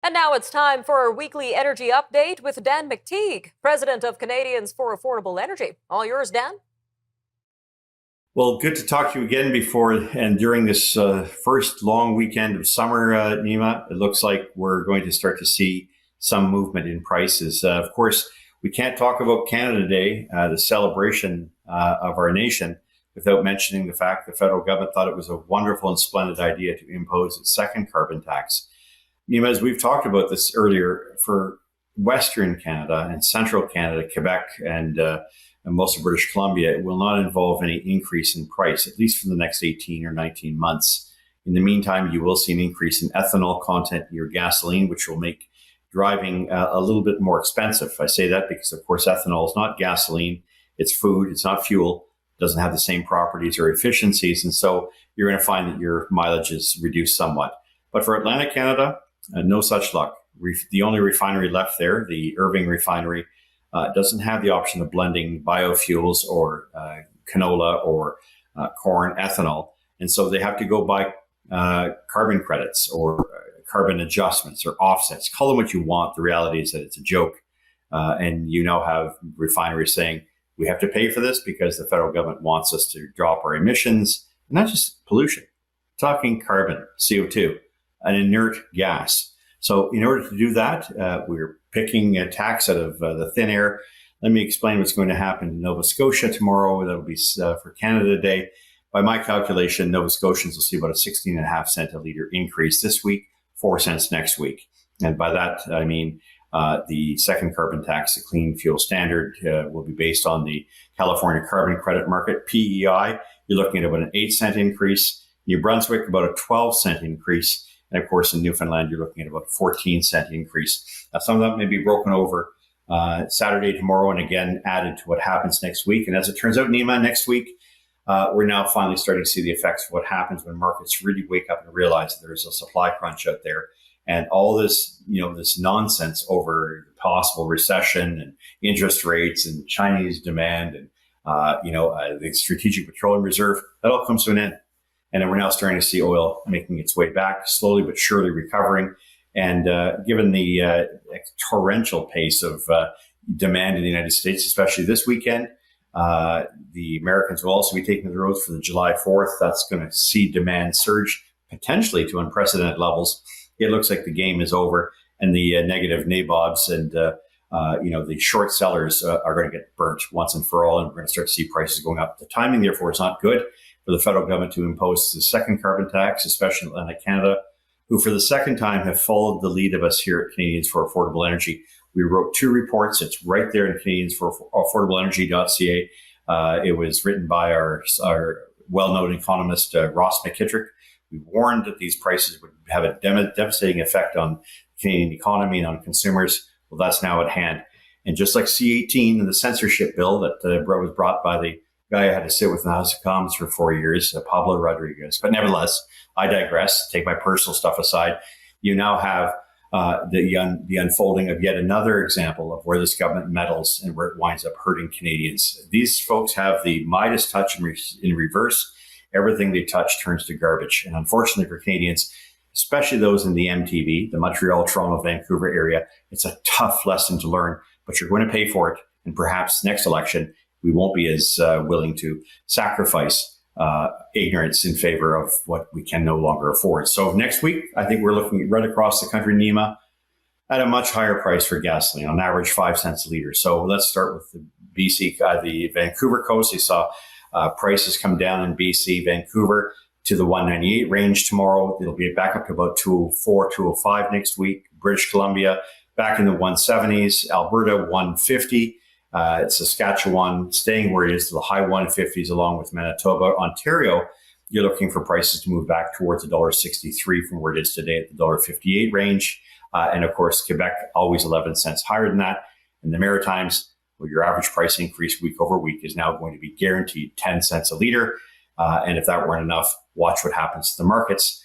And now it's time for our weekly energy update with Dan McTeague, president of Canadians for Affordable Energy. All yours, Dan. Well, good to talk to you again before and during this first long weekend of summer, Nima. It looks like we're going to start to see some movement in prices. Of course, we can't talk about Canada Day, the celebration of our nation, without mentioning the fact the federal government thought it was a wonderful and splendid idea to impose its second carbon tax. Nima, as we've talked about this earlier, for Western Canada and Central Canada, Quebec, and most of British Columbia, it will not involve any increase in price, at least for the next 18 or 19 months. In the meantime, you will see an increase in ethanol content in your gasoline, which will make driving a little bit more expensive. I say that because, of course, ethanol is not gasoline. It's food. It's not fuel. It doesn't have the same properties or efficiencies. And so you're going to find that your mileage is reduced somewhat. But for Atlantic Canada, no such luck. The only refinery left there, the Irving refinery, doesn't have the option of blending biofuels or canola or corn ethanol. And so they have to go buy carbon credits or carbon adjustments or offsets. Call them what you want. The reality is that it's a joke. And you now have refineries saying, we have to pay for this because the federal government wants us to drop our emissions, and not just pollution, talking carbon, CO2, an inert gas. So in order to do that, we're picking a tax out of the thin air. Let me explain what's going to happen in Nova Scotia tomorrow. That'll be for Canada Day. By my calculation, Nova Scotians will see about a 16.5 cent a litre increase this week, 4 cents next week. And by that, I mean the second carbon tax, the Clean Fuel Standard, will be based on the California Carbon Credit Market, PEI. You're looking at about an 8 cent increase. New Brunswick, about a 12 cent increase. And of course, in Newfoundland, you're looking at about a 14 cent increase. Now, some of that may be broken over Saturday, tomorrow, and again added to what happens next week. And as it turns out, Nima, next week, we're now finally starting to see the effects of what happens when markets really wake up and realize that there's a supply crunch out there. And all this, this nonsense over possible recession and interest rates and Chinese demand and, the Strategic Petroleum Reserve, that all comes to an end. And then we're now starting to see oil making its way back, slowly but surely recovering. And given the torrential pace of demand in the United States, especially this weekend, the Americans will also be taking the roads for the July 4th. That's going to see demand surge potentially to unprecedented levels. It looks like the game is over, and the negative nabobs and the short sellers are going to get burnt once and for all, and we're going to start to see prices going up. The timing, therefore, is not good for the federal government to impose the second carbon tax, especially in Atlantic Canada, who for the second time have followed the lead of us here at Canadians for Affordable Energy. We wrote 2 reports. It's right there in Canadians for AffordableEnergy.ca. It was written by our well-known economist, Ross McKittrick. We warned that these prices would have a devastating effect on the Canadian economy and on consumers. Well, that's now at hand. And just like C-18 and the censorship bill that was brought by the guy I had to sit with in the House of Commons for 4 years, Pablo Rodriguez. But nevertheless, I digress. Take my personal stuff aside. You now have the unfolding of yet another example of where this government meddles and where it winds up hurting Canadians. These folks have the Midas touch in reverse. Everything they touch turns to garbage. And unfortunately for Canadians, especially those in the MTV, the Montreal, Toronto, Vancouver area, it's a tough lesson to learn, but you're going to pay for it. And perhaps next election, we won't be as willing to sacrifice ignorance in favor of what we can no longer afford. So next week, I think we're looking right across the country, Nima, at a much higher price for gasoline, on average 5 cents a litre. So let's start with the the Vancouver coast. You saw prices come down in BC, Vancouver to the 198 range tomorrow. It'll be back up to about 204, 205 next week. British Columbia back in the 170s. Alberta 150. Saskatchewan staying where it is to the high 150s along with Manitoba. Ontario, you're looking for prices to move back towards $1.63 from where it is today at the $1.58 range. And of course, Quebec, always 11 cents higher than that. And the Maritimes, where your average price increase week over week is now going to be guaranteed 10 cents a litre. And if that weren't enough, watch what happens to the markets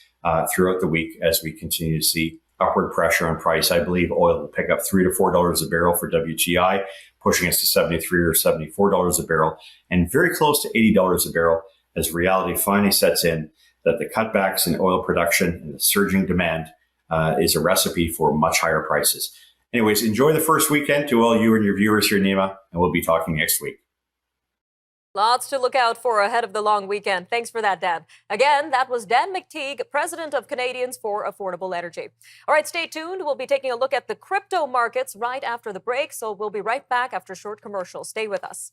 throughout the week as we continue to see upward pressure on price. I believe oil will pick up $3 to $4 a barrel for WTI, pushing us to $73 or $74 a barrel, and very close to $80 a barrel as reality finally sets in that the cutbacks in oil production and the surging demand is a recipe for much higher prices. Anyways, enjoy the first weekend to all you and your viewers here, Nima, and we'll be talking next week. Lots to look out for ahead of the long weekend. Thanks for that, Dan. Again, that was Dan McTeague, president of Canadians for Affordable Energy. All right, stay tuned. We'll be taking a look at the crypto markets right after the break, so we'll be right back after short commercials. Stay with us.